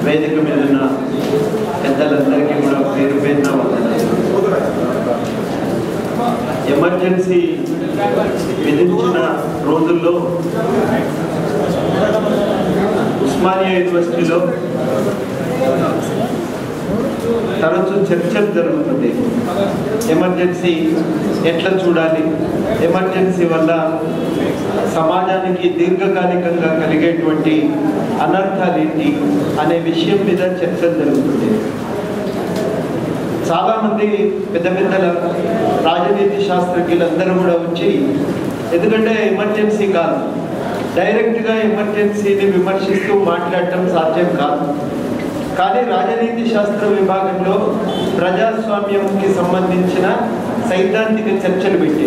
వేదిక మీద ఉన్న పెద్దలందరికీ కూడా పేరు పేరున వందనాలు. ఎమర్జెన్సీ విధించిన రోజుల్లో ఉస్మానియా యూనివర్సిటీలో తరచూ చర్చలు జరుగుతుంది. ఎమర్జెన్సీ ఎట్లా చూడాలి, ఎమర్జెన్సీ వల్ల సమాజానికి దీర్ఘకాలికంగా కలిగేటువంటి అనర్థాలు ఏంటి అనే విషయం మీద చర్చలు జరుగుతుంది. చాలామంది పెద్ద పెద్దల రాజనీతి శాస్త్రజ్ఞులందరూ కూడా వచ్చి, ఎందుకంటే ఎమర్జెన్సీ కాదు, డైరెక్ట్గా ఎమర్జెన్సీని విమర్శిస్తూ మాట్లాడటం సాధ్యం కాదు. కానీ రాజనీతి శాస్త్ర విభాగంలో ప్రజాస్వామ్యంకి సంబంధించిన సైద్ధాంతిక చర్చలు పెట్టి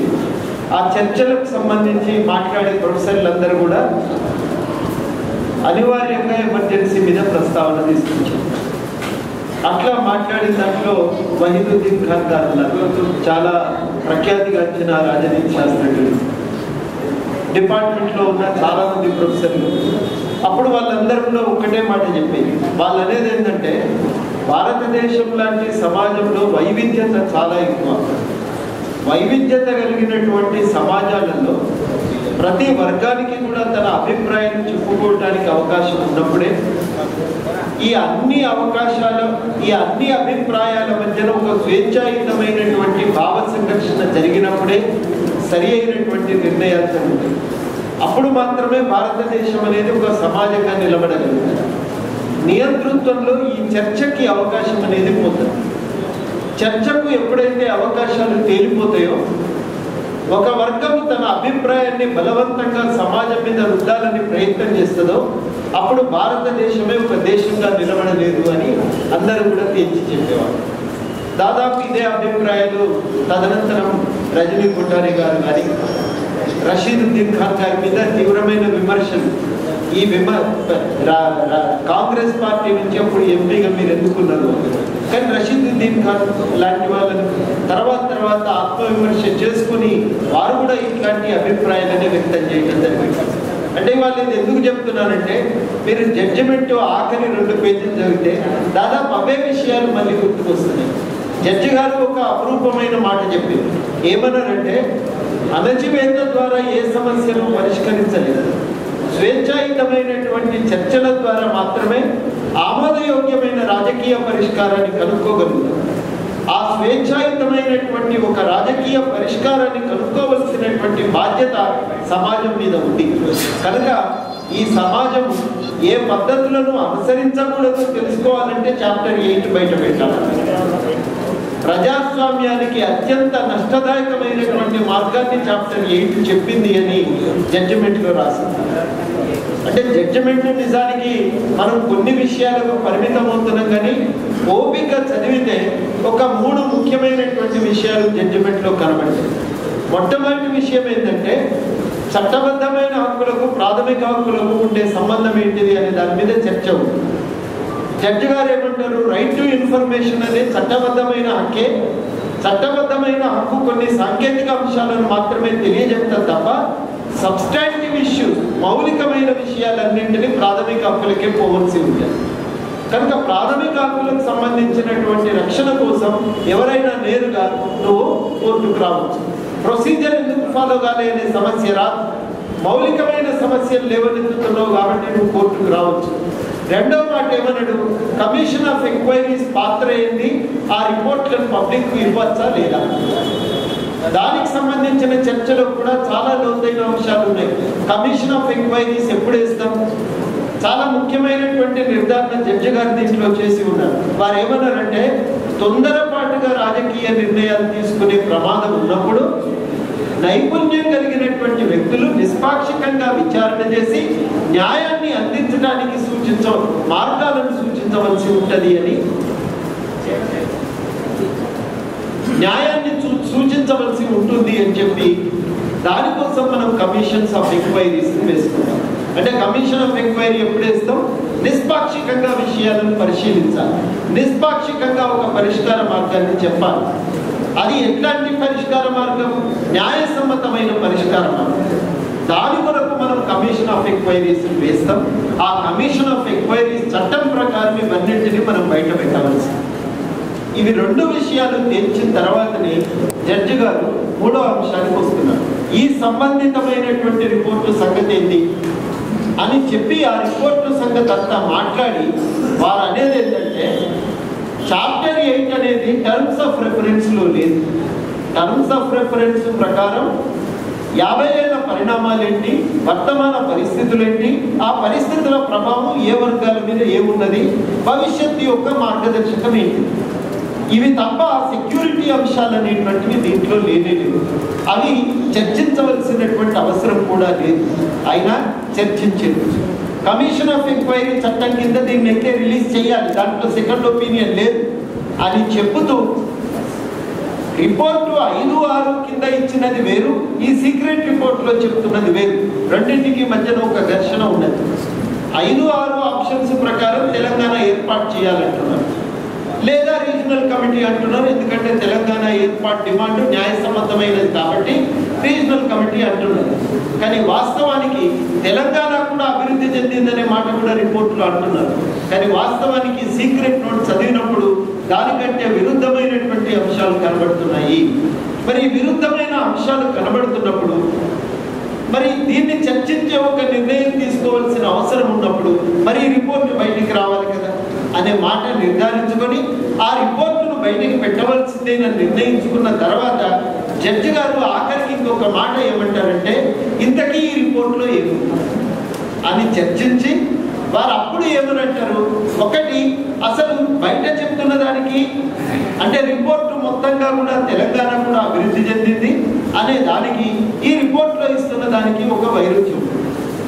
ఆ చర్చలకు సంబంధించి మాట్లాడే ప్రొఫెసర్లందరూ కూడా అనివార్యంగా ఎమర్జెన్సీ మీద ప్రస్తావన తీసుకొచ్చారు. అట్లా మాట్లాడిన దాంట్లో వహీదుద్దీన్ ఖాన్ గారు ఉన్నారు, చాలా ప్రఖ్యాతిగాంచిన రాజనీతి శాస్త్రజ్ఞులు. డిపార్ట్మెంట్లో ఉన్న చాలామంది ప్రొఫెసర్లు అప్పుడు వాళ్ళందరూ కూడా ఒక్కటే మాట చెప్పేది. వాళ్ళు అనేది ఏంటంటే, భారతదేశం లాంటి సమాజంలో వైవిధ్యత చాలా ఎక్కువ. వైవిధ్యత కలిగినటువంటి సమాజాలలో ప్రతి వర్గానికి కూడా తన అభిప్రాయాన్ని చెప్పుకోవడానికి అవకాశం ఉన్నప్పుడే ఈ అన్ని అవకాశాలు, ఈ అన్ని అభిప్రాయాల మధ్యన ఒక స్వేచ్ఛాయుతమైనటువంటి భావ సంఘర్షణ జరిగినప్పుడే సరి అయినటువంటి నిర్ణయాలు జరుగుతాయి. అప్పుడు మాత్రమే భారతదేశం అనేది ఒక సమాజంగా నిలబడగలుగుతుంది. నియంతృత్వంలో ఈ చర్చకి అవకాశం అనేది పోతుంది. చర్చకు ఎప్పుడైతే అవకాశాలు తేలిపోతాయో, ఒక వర్గం తన అభిప్రాయాన్ని బలవంతంగా సమాజం మీద రుద్దాలని ప్రయత్నం చేస్తుందో, అప్పుడు భారతదేశమే ఒక దేశంగా నిలబడలేదు అని అందరూ కూడా తేల్చి చెప్పేవారు. దాదాపు ఇదే అభిప్రాయాలు తదనంతరం రజనీ కొఠారి గారు కానీ రషీదుద్దీన్ ఖాన్ గారి మీద తీవ్రమైన విమర్శలు. ఈ కాంగ్రెస్ పార్టీ నుంచి అప్పుడు ఎంపీగా మీరు ఎందుకున్నారు, కానీ రషీదుద్దీన్ ఖాన్ లాంటి వాళ్ళని తర్వాత ఆత్మవిమర్శ చేసుకుని వారు కూడా ఇట్లాంటి అభిప్రాయాలనే వ్యక్తం చేయడం జరిగింది. అంటే వాళ్ళు ఇది ఎందుకు చెప్తున్నానంటే, మీరు జడ్జిమెంట్ ఆఖరి 2 పేజీలు చదివితే దాదాపు అవే విషయాలు మళ్ళీ గుర్తుకొస్తున్నాయి. జడ్జి గారు ఒక అపురూపమైన మాట చెప్పింది. ఏమన్నారంటే, అణచివేత ద్వారా ఏ సమస్యను పరిష్కరించలేదు, స్వేచ్ఛాయుతమైనటువంటి చర్చల ద్వారా మాత్రమే ఆమోదయోగ్యమైన రాజకీయ పరిష్కారాన్ని కనుక్కోగలుగుతాం. ఆ స్వేచ్ఛాయుతమైనటువంటి ఒక రాజకీయ పరిష్కారాన్ని కనుక్కోవలసినటువంటి బాధ్యత సమాజం మీద ఉంది. కనుక ఈ సమాజం ఏ పద్ధతులను అనుసరించకూడదో తెలుసుకోవాలంటే చాప్టర్ 8 బయట పెట్టాలి. ప్రజాస్వామ్యానికి అత్యంత నష్టదాయకమైనటువంటి మార్గాన్ని చాప్టర్ 8 చెప్పింది అని జడ్జిమెంట్లో రాసింది. అంటే జడ్జిమెంట్ నిజానికి మనం కొన్ని విషయాలకు పరిమితం అవుతున్నాం, కానీ ఓపిక చదివితే ఒక 3 ముఖ్యమైనటువంటి విషయాలు జడ్జిమెంట్లో కనబడతాయి. మొట్టమొదటి విషయం ఏంటంటే, చట్టబద్ధమైన హక్కులకు ప్రాథమిక హక్కులకు ఉండే సంబంధం ఏంటిది అనే దాని మీద చర్చ ఉంది. జడ్జి గారు ఏమంటారు, రైట్ టు ఇన్ఫర్మేషన్ అనే చట్టబద్ధమైన హక్కే. చట్టబద్ధమైన హక్కు కొన్ని సాంకేతిక అంశాలను మాత్రమే తెలియజెప్తారు తప్ప సబ్స్టాంటివ్ ఇష్యూస్, మౌలికమైన విషయాలన్నింటినీ ప్రాథమిక హక్కులకే పోవలసి ఉంది. కనుక ప్రాథమిక హక్కులకు సంబంధించినటువంటి రక్షణ కోసం ఎవరైనా నేరుగా నువ్వు కోర్టుకు రావచ్చు. ప్రొసీజర్ ఎందుకు ఫాలో కాలే అనే సమస్య రాదు. మౌలికమైన సమస్యలు లేవనెత్తుతున్నావు కాబట్టి నువ్వు కోర్టుకు రావచ్చు. రెండవ మాట ఏమన్నాడు, కమిషన్ ఆఫ్ ఎంక్వైరీస్ పాత్ర ఏంది, ఆ రిపోర్ట్లను పబ్లిక్ ఇవ్వచ్చా లేదా, దానికి సంబంధించిన చర్చలో కూడా చాలా లోతైన అంశాలు ఉన్నాయి. కమిషన్ ఆఫ్ ఎంక్వైరీస్ ఎప్పుడు వేస్తాం, చాలా ముఖ్యమైనటువంటి నిర్ధారణ జడ్జి గారు దీంట్లో చేసి ఉన్నారు. వారు ఏమన్నారంటే, తొందరపాటుగా రాజకీయ నిర్ణయాలు తీసుకునే ప్రమాదం ఉన్నప్పుడు నైపుణ్యం కలిగినటువంటి వ్యక్తులు నిష్పాక్షికంగా విచారణ చేసి న్యాయాన్ని అందించడానికి మార్గాలను సూచించవలసి ఉంటుంది అని, న్యాయాన్ని సూచించవలసి ఉంటుంది అని చెప్పి దానికోసం మనం కమిషన్స్ ఆఫ్ ఎంక్వైరీస్ వేసుకుంటాం. అంటే కమిషన్ ఆఫ్ ఎంక్వైరీ ఎప్పుడు వేస్తాం, నిష్పాక్షికంగా విషయాలను పరిశీలించాలి, నిష్పాక్షికంగా ఒక పరిష్కార మార్గాన్ని చెప్పాలి. అది ఎట్లాంటి పరిష్కార మార్గం, న్యాయసమ్మతమైన పరిష్కార మార్గం. దాని కొరకు మనం కమిషన్ ఆఫ్ ఎంక్వైరీస్ వేస్తాం. ఆ కమిషన్ ఆఫ్ ఎంక్వైరీస్ చట్టం ప్రకారమే అనేది మనం బయట పెట్టవలసింది. ఇవి రెండు విషయాలు తేల్చిన తర్వాతనే జడ్జి గారు మూడో అంశానికి వస్తున్నారు. ఈ సంబంధితమైనటువంటి రిపోర్టు సంగతి ఏంటి అని చెప్పి ఆ రిపోర్టు సంగతి అంతా మాట్లాడి వారు అనేది ఏంటంటే చాప్టర్ 8 అనేది టర్మ్స్ ఆఫ్ రెఫరెన్స్లో లేదు. టర్మ్స్ ఆఫ్ రెఫరెన్స్ ప్రకారం 50 ఏళ్ల పరిణామాలు ఏంటి, వర్తమాన పరిస్థితులు ఏంటి, ఆ పరిస్థితుల ప్రభావం ఏ వర్గాల మీద ఏమున్నది, భవిష్యత్తు యొక్క మార్గదర్శకం ఏంటి, ఇవి తప్ప సెక్యూరిటీ అంశాలు అనేటువంటివి దీంట్లో లేనేలేదు. అవి చర్చించవలసినటువంటి అవసరం కూడా లేదు. అయినా చర్చించేది. కమిషన్ ఆఫ్ ఎంక్వైరీ చట్టం కింద దీన్ని అయితే రిలీజ్ చేయాలి, దాంట్లో సెకండ్ ఒపీనియన్ లేదు అని చెబుతూ రిపోర్టు 5-6 కింద ఇచ్చినది వేరు, ఈ సీక్రెట్ రిపోర్ట్లో చెప్తున్నది వేరు. రెండింటికి మధ్యన ఒక ఘర్షణ ఉన్నది. 5-6 ఆప్షన్స్ ప్రకారం తెలంగాణ ఏర్పాటు చేయాలంటున్నారు, లేదా రీజనల్ కమిటీ అంటున్నారు. ఎందుకంటే తెలంగాణ ఏర్పాటు డిమాండ్ న్యాయసమ్మతమైనది కాబట్టి రీజనల్ కమిటీ అంటున్నారు. కానీ వాస్తవానికి తెలంగాణ కూడా అభివృద్ధి చెందిందనే మాట కూడా రిపోర్టులో అంటున్నారు. కానీ వాస్తవానికి సీక్రెట్ నోట్ చదివినప్పుడు దానికంటే విరుద్ధమైనటువంటి అంశాలు కనబడుతున్నాయి. మరి విరుద్ధమైన అంశాలు కనబడుతున్నప్పుడు మరి దీన్ని చర్చించే ఒక నిర్ణయం తీసుకోవాల్సిన అవసరం ఉన్నప్పుడు మరి రిపోర్టు బయటికి రావాలి కదా అనే మాట నిర్ధారించుకొని ఆ రిపోర్టును బయటికి పెట్టవలసిందేనని నిర్ణయించుకున్న తర్వాత జడ్జి గారు ఆఖరికి ఇంకొక మాట ఏమంటారంటే ఇంతకీ ఈ రిపోర్టులో ఏముంది అని చర్చించి వారు అప్పుడు ఏమనంటారు, ఒకటి అసలు బయట చెప్తున్న దానికి అంటే రిపోర్టు మొత్తంగా కూడా తెలంగాణ కూడా అభివృద్ధి చెందింది అనే దానికి ఈ రిపోర్ట్లో ఇస్తున్న దానికి ఒక వైరుధ్యం.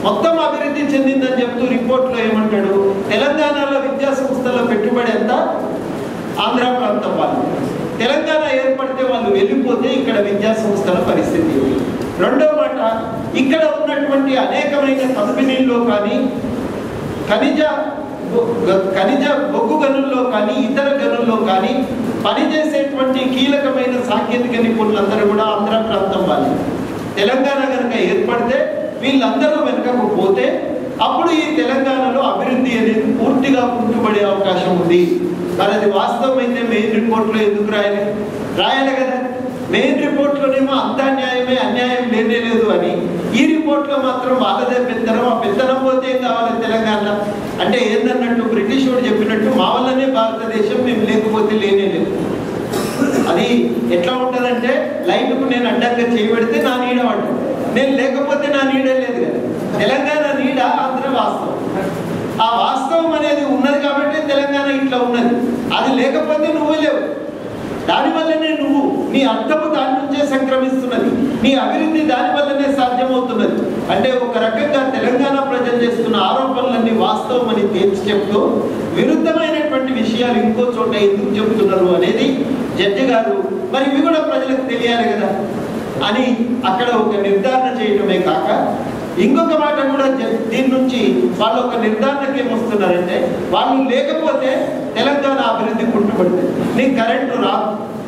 మొత్తం అభివృద్ధి చెందిందని చెప్తూ రిపోర్ట్లో ఏమంటాడు, తెలంగాణలో విద్యా సంస్థల పెట్టుబడి ఎంత, ఆంధ్ర ప్రాంతం వాళ్ళు తెలంగాణ ఏర్పడితే వాళ్ళు వెళ్ళిపోతే ఇక్కడ విద్యా సంస్థల పరిస్థితి. రెండో మాట, ఇక్కడ ఉన్నటువంటి అనేకమైన కంపెనీల్లో కానీ ఖనిజ బొగ్గు గనుల్లో కానీ ఇతర గనుల్లో కానీ పనిచేసేటువంటి కీలకమైన సాంకేతిక నిపుణులందరూ కూడా ఆంధ్ర ప్రాంతం వాళ్ళు. తెలంగాణ కనుక ఏర్పడితే వీళ్ళందరూ వెనుకకు పోతే అప్పుడు ఈ తెలంగాణలో అభివృద్ధి అనేది పూర్తిగా కుంటుపడే అవకాశం ఉంది. మరి అది వాస్తవమైతే మెయిన్ రిపోర్ట్లో ఎందుకు రాయాలి కదా. మెయిన్ రిపోర్ట్లోనేమో అంతా న్యాయమే, అన్యాయం లేనే లేదు అని, ఈ రిపోర్ట్లో మాత్రం వాళ్ళదే పెత్తనం. ఆ పెత్తనం పోతే ఏం కావాలి తెలంగాణ అంటే ఏందన్నట్టు బ్రిటిష్ వాడు చెప్పినట్టు మా వల్లనే భారతదేశం, మేము లేకపోతే లేనే లేదు. అది ఎట్లా ఉంటుందంటే లైన్కు నేను అడ్డంగా చేయబడితే నా నీడ పడ్డా, నేను లేకపోతే నా నీడే లేదు కదా. తెలంగాణ నీడ ఆంధ్ర వాస్తవం. ఆ వాస్తవం అనేది ఉన్నది కాబట్టి తెలంగాణ ఇట్లా ఉన్నది. అది లేకపోతే నువ్వు లేవు. దానివల్లనే నువ్వు నీ అర్థము దాని నుంచే సంక్రమిస్తున్నది, నీ అభివృద్ధి దానివల్లనే సాధ్యమవుతున్నది. అంటే ఒక రకంగా తెలంగాణ ప్రజలు చేస్తున్న ఆరోపణలన్నీ వాస్తవం అని తేల్చి చెప్తూ విరుద్ధమైనటువంటి విషయాలు ఇంకో చోట ఎందుకు చెబుతున్నారు అనేది జడ్జి గారు మరి ఇవి కూడా ప్రజలకు తెలియాలి కదా అని అక్కడ ఒక నిర్ధారణ చేయటమే కాక ఇంకొక మాట కూడా దీని నుంచి వాళ్ళు ఒక నిర్ధారణకి ఏమొస్తున్నారంటే వాళ్ళు లేకపోతే తెలంగాణ అభివృద్ధి కుంటుపడుతుంది. నీకు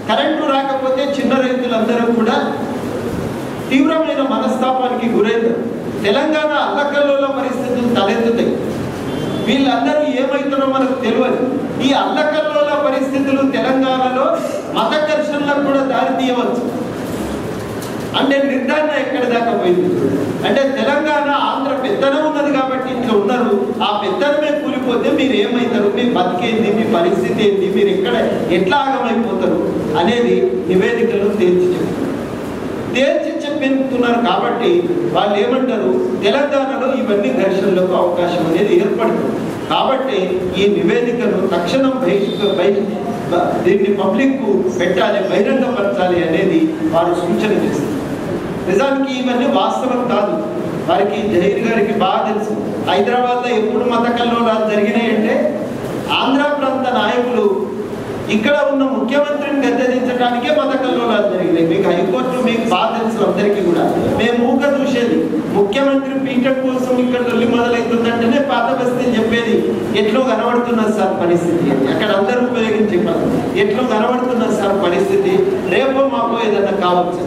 కరెంటు రాకపోతే చిన్న రైతులందరూ కూడా తీవ్రమైన మనస్తాపానికి గురైనారు. తెలంగాణ అల్లకల్లోల పరిస్థితులు తలెత్తుతాయి. వీళ్ళందరూ ఏమవుతారో మనకు తెలియదు. ఈ అల్లకల్లోల పరిస్థితులు తెలంగాణలో మత ఘర్షణలకు కూడా దారి తీయవచ్చు. అంటే నిర్ధారణ ఎక్కడి దాకా పోయింది అంటే తెలంగాణ ఆంధ్ర పెత్తనం ఉన్నది కాబట్టి ఇంట్లో ఉన్నారు. ఆ పెత్తనమే కూలిపోతే మీరు ఏమవుతారు, మీ బతికేంది, మీ పరిస్థితి ఏంటి, మీరు ఎట్లా ఆగమైపోతారు అనేది నివేదికలు తేల్చి చెప్తున్నారు. కాబట్టి వాళ్ళు ఏమంటారు, తెలంగాణలో ఇవన్నీ ఘర్షణలకు అవకాశం అనేది ఏర్పడుతుంది. కాబట్టి ఈ నివేదికను తక్షణం దీన్ని పబ్లిక్ పెట్టాలి, బహిరంగపరచాలి అనేది వారు సూచన చేస్తారు. నిజానికి ఇవన్నీ వాస్తవం కాదు. వారికి జహీర్ గారికి బాగా తెలుసు. హైదరాబాద్లో ఎప్పుడు మత కల్లోలాలు జరిగినాయంటే ఆంధ్ర ప్రాంత నాయకులు ఇక్కడ ఉన్న ముఖ్యమంత్రిని గద్దెదించడానికే మత కల్లోలాలు జరిగినాయి. మీకు హైకోర్టు మీకు బాగా తెలుసు అందరికీ కూడా. మేము ఊక చూసేది ముఖ్యమంత్రి పీఠం కోసం ఇక్కడ తొలి మొదలవుతుందంటేనే పాత బస్తీ చెప్పేది ఎట్లో కనబడుతున్నది సార్ పరిస్థితి, అక్కడ అందరూ ఉపయోగించే పదం ఎట్లో కనబడుతున్నది సార్ పరిస్థితి, రేపో మాపో ఏదన్నా కావచ్చు,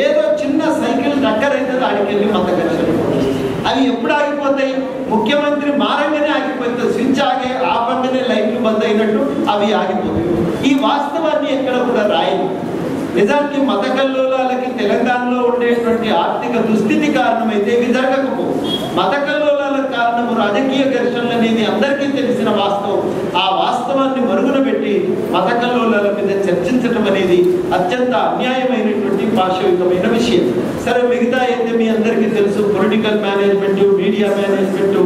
ఏదో చిన్న సైకిల్ దగ్గర అయితే ఆడికి వెళ్ళి మత ఘర్షణ. అవి ఎప్పుడు ఆగిపోతాయి, ముఖ్యమంత్రి మారంగానే ఆగిపోతుంది. స్విచ్ ఆపంగానే లైట్లు రైళ్లు బంద్ అయినట్టు అవి ఆగిపోతాయి. ఈ వాస్తవాన్ని ఎక్కడ కూడా రాయదు. నిజానికి మత కల్లోలాలకి తెలంగాణలో ఉండేటువంటి ఆర్థిక దుస్థితి కారణమైతే ఇవి జరగకపోవు. మత కల్లోలాలకు కారణము రాజకీయ ఘర్షణలు అనేది అందరికీ తెలిసిన వాస్తవం. ఆ వాస్తవాన్ని మరుగున పెట్టి మత కల్లోలాల మీద చర్చించడం అనేది అత్యంత అన్యాయమైనటువంటి పాశవికమైన విషయం. సరే, మిగతా అయితే మీ అందరికీ తెలుసు, పొలిటికల్ మేనేజ్మెంట్, మీడియా మేనేజ్మెంట్,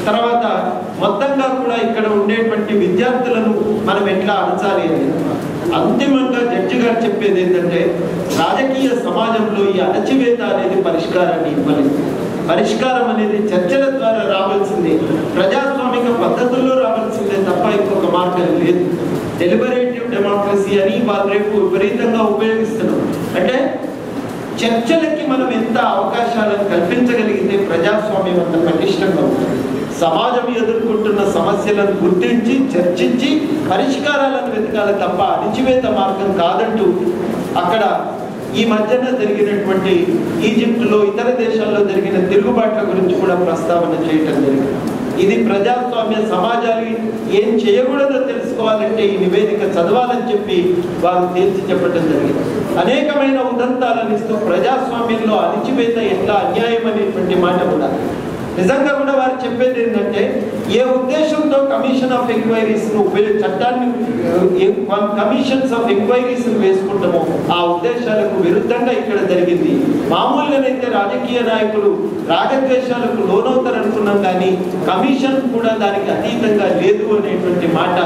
తర్వాత మొత్తంగా కూడా ఇక్కడ ఉండేటువంటి విద్యార్థులను మనం ఎట్లా అణచాలి అని. అంతిమంగా జడ్జి గారు చెప్పేది ఏంటంటే, రాజకీయ సమాజంలో ఈ అణచివేత అనేది పరిష్కారాన్ని ఇవ్వలేదు. పరిష్కారం అనేది చర్చల ద్వారా రావాల్సిందే, ప్రజాస్వామిక పద్ధతుల్లో రావాల్సిందే తప్ప ఇంకొక మార్గం లేదు. డెలిబరేటివ్ డెమోక్రసీ అని వాళ్ళు రేపు విపరీతంగా ఉపయోగిస్తున్నాం. అంటే చర్చలకి మనం ఎంత అవకాశాలను కల్పించగలిగితే ప్రజాస్వామ్యం అంత పటిష్టంగా ఉంటుంది. సమాజం ఎదుర్కొంటున్న సమస్యలను గుర్తించి చర్చించి పరిష్కారాలను వెతకాలి తప్ప అణచివేత మార్గం కాదంటూ అక్కడ ఈ మధ్యన జరిగినటువంటి ఈజిప్టులో, ఇతర దేశాల్లో జరిగిన తిరుగుబాట్ల గురించి కూడా ప్రస్తావన చేయటం జరిగింది. ఇది ప్రజాస్వామ్య సమాజాలు ఏం చేయకూడదో తెలుసుకోవాలంటే ఈ నివేదిక చదవాలని చెప్పి వారు తేల్చి చెప్పడం జరిగింది. అనేకమైన ఉదంతాలను ఇస్తూ ప్రజాస్వామ్యంలో అణచివేత ఎట్లా అన్యాయం అనేటువంటి మాట కూడా నిజంగా కూడా వారు చెప్పేది ఏంటంటే, ఏ ఉద్దేశంతో కమిషన్ ఆఫ్ ఎంక్వైరీస్ చట్టాన్ని కమిషన్స్ ఆఫ్ ఎంక్వైరీస్ వేసుకుంటామో ఆ ఉద్దేశాలకు విరుద్ధంగా ఇక్కడ జరిగింది. మామూలుగానైతే రాజకీయ నాయకులు రాగద్వేషాలకు లోనవుతారనుకున్నాం, కానీ కమిషన్ కూడా దానికి అతీతంగా లేదు అనేటువంటి మాట.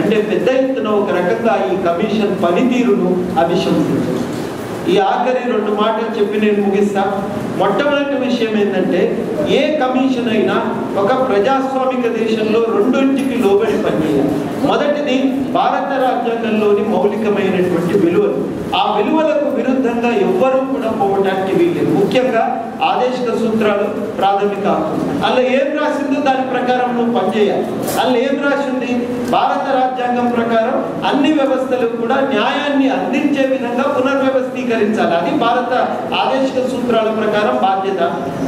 అంటే పెద్ద ఎత్తున ఒక రకంగా ఈ కమిషన్ పనితీరును అభిశంసించారు. ఈ ఆఖరి 2 మాటలు చెప్పి నేను ముగిస్తా. మొట్టమొదటి విషయం ఏంటంటే, ఏ కమిషన్ అయినా ఒక ప్రజాస్వామిక దేశంలో 2ంటికి లోబడి పనిచేయాలి. మొదటిది భారత రాజ్యాంగంలోని మౌలికమైనటువంటి విలువలు. ఆ విలువలకు విరుద్ధంగా ఎవ్వరూ కూడా పోవడానికి వీల్లేదు. ముఖ్యంగా ఆదేశిక సూత్రాలు, ప్రాథమిక హక్కులు. అలా ఏం రాసిందో దాని ప్రకారం నువ్వు పనిచేయాలి. అలా ఏం రాసింది? భారత రాజ్యాంగం ప్రకారం అన్ని వ్యవస్థలు కూడా న్యాయాన్ని అందించే విధంగా పునర్వ్యవస్థీకరించాలి. అది భారత ఆదేశిక సూత్రాల ప్రకారం బాధ్యత.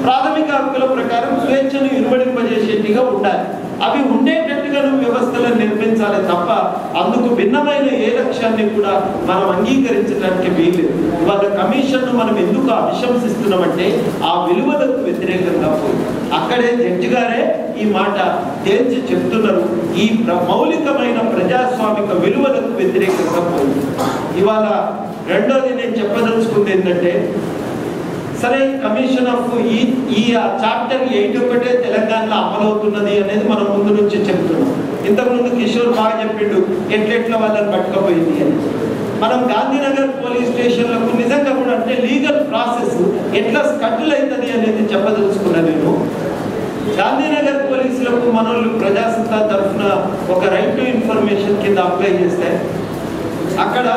ప్రాథమిక హక్కుల ప్రకారం స్వేచ్ఛను ఇనుమడింపజేసేట్టుగా ఉండాలి. అవి ఉండేటట్టుగా నువ్వు వ్యవస్థలను నిర్మించాలి తప్ప అందుకు భిన్నమైన ఏ లక్ష్యాన్ని కూడా మనం అంగీకరించడానికి వీలు. ఇవాళ కమిషన్ను మనం ఎందుకు అభిశంసిస్తున్నామంటే ఆ విలువలకు వ్యతిరేకంగా పోయి అక్కడే జడ్జి గారే ఈ మాట తేల్చి చెప్తున్నారు. ఈ మౌలికమైన ప్రజాస్వామిక విలువలకు వ్యతిరేకంగా పోయి. ఇవాళ రెండోది నేను చెప్పదలుచుకుంది ఏంటంటే, సరే కమిషన్ ఆఫ్ ఈ చాప్టర్ 8 ఒకటే తెలంగాణలో అమలవుతున్నది అనేది మనం ముందు నుంచి చెప్తున్నాం. ఇంతకుముందు కిషోర్ బాగా చెప్పిండు ఎట్లెట్లా వాళ్ళని పట్టుకపోయింది అని. మనం గాంధీనగర్ పోలీస్ స్టేషన్లకు నిజంగా కూడా అంటే లీగల్ ప్రాసెస్ ఎట్లా స్కటిల్ అవుతుంది అనేది చెప్పదలుచుకున్నాను నేను. గాంధీనగర్ పోలీసులకు మనోళ్ళు ప్రజాసత్తా తరఫున ఒక రైట్ టు ఇన్ఫర్మేషన్ కింద అప్లై చేస్తే అక్కడ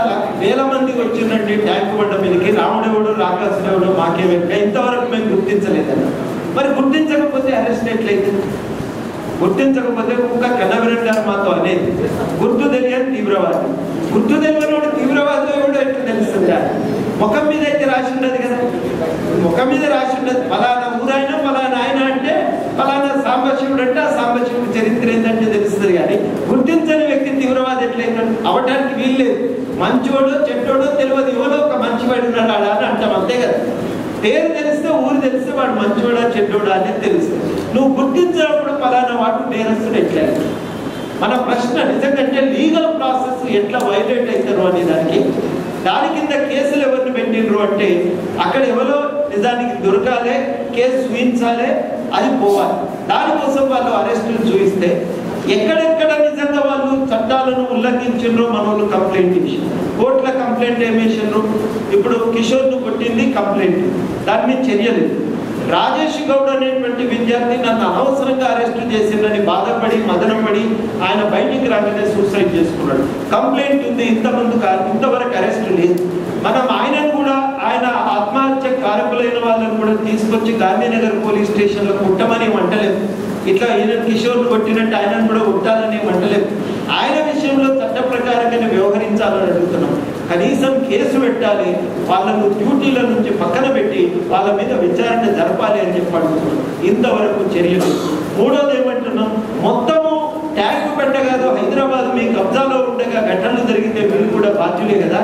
వేల మంది వచ్చిందండి ట్యాంక్ బండ మీదకి. రాముడెవడు రాకాసుడెవడు మాకేమెక్క ఇంతవరకు మేము గుర్తించలేదండి. మరి గుర్తించకపోతే అరెస్ట్ ఎట్లయితే? గుర్తించకపోతే ఒక కన్నవీరన్ గారు మాతో అనేది గుర్తు తెలియని తీవ్రవాది. గుర్తు తెలియని తీవ్రవాది ఎవడో ఎట్లా తెలుస్తుంది? ముఖం మీద అయితే రాసి ఉండదు కదా. ముఖం మీద రాసి ఉండదు ఫలానా ఊరైనా ఫలానా ఆయన అంటే ఫలానా సాంబశివుడు అంటే ఆ సాంబశివుడి చరిత్ర ఏంటంటే తెలుస్తుంది. కానీ గుర్తించని వ్యక్తి తీవ్రవాది ఎట్లయితే అవటానికి వీల్లేదు. మంచివాడో చెడ్డోడో తెలియదు, ఎవరో ఒక మంచివాడు ఉన్నాడు ఆడ అని అంటాం, అంతే కదా. పేరు తెలిస్తే ఊరు తెలిస్తే వాడు మంచివాడా చెడ్డోడా అనేది తెలుస్తుంది. నువ్వు గుర్తించినప్పుడు ఫలానా వాడు నేరస్తుడు ఎట్లా? మన ప్రశ్న నిజంగా లీగల్ ప్రాసెస్ ఎట్లా వైలేట్ అవుతారు అనే దాని కింద కేసులు ఎవరిని పెట్టిండ్రు అంటే అక్కడ ఎవరో నిజానికి దొరకాలి, కేసు చూపించాలి, అది పోవాలి. దానికోసం వాళ్ళు అరెస్టులు చూపిస్తే ఎక్కడెక్కడ నిజంగా వాళ్ళు చట్టాలను ఉల్లంఘించిండ్రో మనోళ్ళు కంప్లైంట్ ఇచ్చారు. కోర్టుల కంప్లైంట్ ఏమేసిండ్రు? ఇప్పుడు కిషోర్ను కొట్టింది కంప్లైంట్, దాని మీద చర్యలేదు. రాజేష్ గౌడ్ అనేటువంటి విద్యార్థి నన్ను అనవసరంగా అరెస్టు చేసిందని బాధపడి మదనపడి ఆయన బయటికి రాగానే సూసైడ్ చేసుకున్నాడు. కంప్లైంట్ ఉంది, ఇంతవరకు అరెస్టు లేదు. మనం ఆయనను కూడా ఆయన ఆత్మహత్య కారకులైన వాళ్ళని కూడా తీసుకొచ్చి గాంధీనగర్ పోలీస్ స్టేషన్లో కుట్టమని వంటలేదు. ఇట్లా ఈయన కిషోర్ను కొట్టినట్టు ఆయనను కూడా కొట్టాలని వంటలేదు. ఆయన విషయంలో చట్ట ప్రకారంగానే వ్యవహరించాలని అడుగుతున్నాం. కనీసం కేసు పెట్టాలి, వాళ్ళను డ్యూటీల నుంచి పక్కన పెట్టి వాళ్ళ మీద విచారణ జరపాలి అని చెప్పి అడుగుతున్నాం. ఇంతవరకు చర్యలు. మూడోది ఏమంటున్నాం, మొత్తము ట్యాంకు పెట్ట కాదు హైదరాబాద్ మీ కబ్జాలో ఉండగా ఘటనలు జరిగితే మీరు కూడా బాధ్యులే కదా,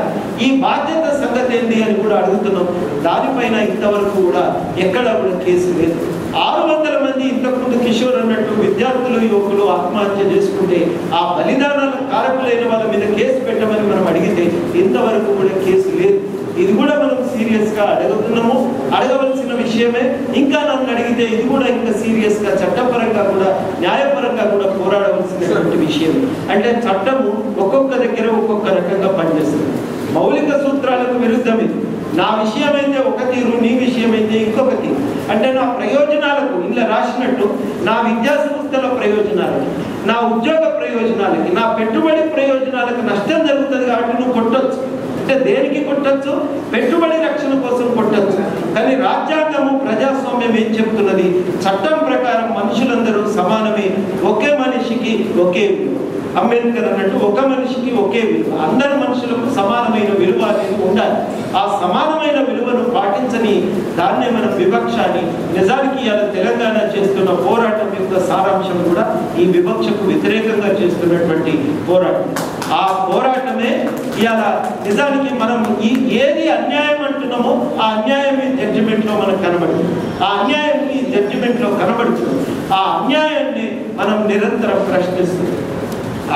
ఈ బాధ్యత సంగతి ఏంటి అని కూడా అడుగుతున్నాం. దానిపైన ఇంతవరకు కూడా ఎక్కడ కూడా కేసు లేదు. 600 మంది ఇంతకుముందు కిషోర్ అన్నట్టు విద్యార్థులు యువకులు ఆత్మహత్య చేసుకుంటే ఆ బలిదానాల కారకులైన వాళ్ళ మీద కేసు పెట్టమని మనం అడిగితే ఇంతవరకు కూడా కేసు లేదు. ఇది కూడా మనం సీరియస్ గా అడుగుతున్నాము, అడగవలసిన విషయమే. ఇంకా నన్ను అడిగితే ఇది కూడా ఇంకా సీరియస్ గా చట్టపరంగా కూడా న్యాయపరంగా కూడా పోరాడవలసినటువంటి విషయం. అంటే చట్టము ఒక్కొక్క దగ్గర ఒక్కొక్క రకంగా పనిచేస్తుంది. మౌలిక సూత్రాలకు విరుద్ధం ఇది. నా విషయం అయితే ఒక తీరు, నీ విషయం అయితే ఇంకొక తీరు. అంటే నా ప్రయోజనాలకు ఇలా రాసినట్టు నా విద్యా సంస్థల ప్రయోజనాలకి, నా ఉద్యోగ ప్రయోజనాలకి, నా పెట్టుబడి ప్రయోజనాలకు నష్టం జరుగుతుంది కాబట్టి నువ్వు కొట్టొచ్చు. అంటే దేనికి కొట్టచ్చు? పెట్టుబడి రక్షణ కోసం కొట్టచ్చు. కానీ రాజ్యాంగము ప్రజాస్వామ్యం ఏం చెప్తున్నది? చట్టం ప్రకారం మనుషులందరూ సమానమే, ఒకే మనిషికి ఒకే విలువ. అంబేద్కర్ అన్నట్టు ఒక మనిషికి ఒకే విలువ, అందరు మనుషులకు సమానమైన విలువ అనేది ఉండాలి. ఆ సమానమైన విలువను పాటించని దాన్నే మనం వివక్ష అని. నిజానికి ఇవాళ తెలంగాణ చేస్తున్న పోరాటం యొక్క సారాంశం కూడా ఈ వివక్షకు వ్యతిరేకంగా చేస్తున్నటువంటి పోరాటం. ఆ పోరాటమే ఇవాళ నిజానికి మనం ఏది అన్యాయం అంటున్నామో ఆ అన్యాయం ఈ జడ్జిమెంట్ లో మనకు కనబడుతుంది. ఆ అన్యాయం ఈ జడ్జిమెంట్ లో కనబడుతుంది. ఆ అన్యాయాన్ని మనం నిరంతరం ప్రశ్నిస్తున్నాం.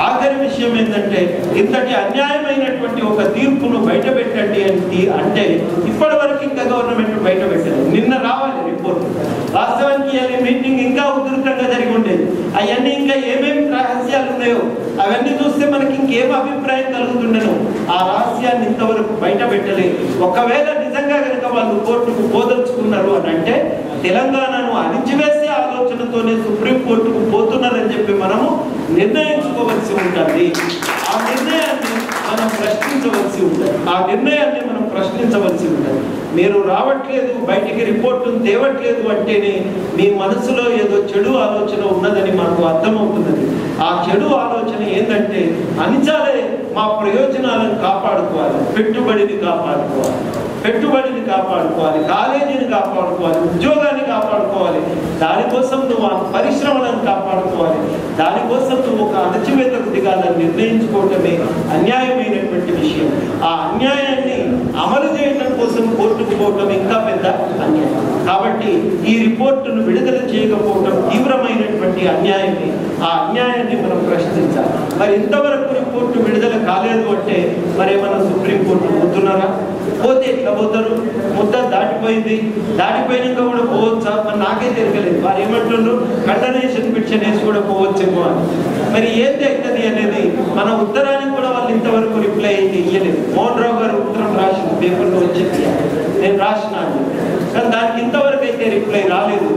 ఆఖరి విషయం ఏంటంటే, ఇంతటి అన్యాయమైనటువంటి ఒక తీర్పును బయట పెట్టండి అంటే ఇప్పటి వరకు ఇంకా గవర్నమెంట్ బయట పెట్టలేదు. నిన్న రావాలి రిపోర్ట్. వాస్తవానికి ఈ మీటింగ్ ఇంకా ఉధృతంగా జరిగి ఉండేది. అవన్నీ ఇంకా ఏమేమి రహస్యాలు ఉన్నాయో అవన్నీ చూస్తే మనకి ఇంకేం అభిప్రాయం కలుగుతుండేనో ఆ రహస్యాన్ని ఇంతవరకు బయట పెట్టలేదు. ఒకవేళ నిజంగా కనుక వాళ్ళు కోర్టుకు పోదలుచుకున్నారు అని అంటే తెలంగాణను అణిచివేసే ఆలోచనతోనే సుప్రీంకోర్టుకు పోతున్నారని చెప్పి మనము నిర్ణయించుకోవలసి ఉంటుంది. ఆ నిర్ణయాన్ని మనం ప్రశ్నించవలసి ఉంటుంది. ఆ నిర్ణయాన్ని మనం ప్రశ్నించవలసి ఉంటుంది. మీరు రావట్లేదు, బయటికి రిపోర్టును తేవట్లేదు అంటేనే మీ మనసులో ఏదో చెడు ఆలోచన ఉన్నదని మాకు అర్థమవుతున్నది. ఆ చెడు ఆలోచన ఏంటంటే, అణిచాలే, మా ప్రయోజనాలను కాపాడుకోవాలి, పెట్టుబడిని కాపాడుకోవాలి, కాలేజీని కాపాడుకోవాలి, ఉద్యోగాన్ని కాపాడుకోవాలి, దానికోసం నువ్వు ఆ పరిశ్రమలను కాపాడుకోవాలి, దానికోసం నువ్వు ఒక అణచివేతకు దిగాలని నిర్ణయించుకోవటమే అన్యాయమైనటువంటి విషయం. ఆ అన్యాయాన్ని అమలు చేయడం కోసం కోర్టుకు పోవటం ఇంకా పెద్ద అన్యాయం. కాబట్టి ఈ రిపోర్టును విడుదల చేయకపోవటం తీవ్రమైనటువంటి అన్యాయమే. ఆ అన్యాయాన్ని మనం ప్రశ్నించాలి. మరి ఇంతవరకు రిపోర్టు విడుదల కాలేదు అంటే మరేమన్నా సుప్రీంకోర్టు పోతున్నారా? పోతే ఎట్లా పోతారు? ముద్ద దాటిపోయినాక కూడా పోవచ్చా? మరి నాకే తెలియలేదు. వారు ఏమంటున్నారు, కండనేషన్ పిటిషన్ వేసి కూడా పోవచ్చేమో అని. మరి ఏంటి అవుతుంది అనేది మన ఉత్తరానికి కూడా వాళ్ళు ఇంతవరకు రిప్లై అయితే ఇయ్యలేదు. మోహన్ రావు గారు ఉత్తరం రాసిన పేపర్లో వచ్చింది, నేను రాసినాను, కానీ దానికి ఇంతవరకు అయితే రిప్లై రాలేదు.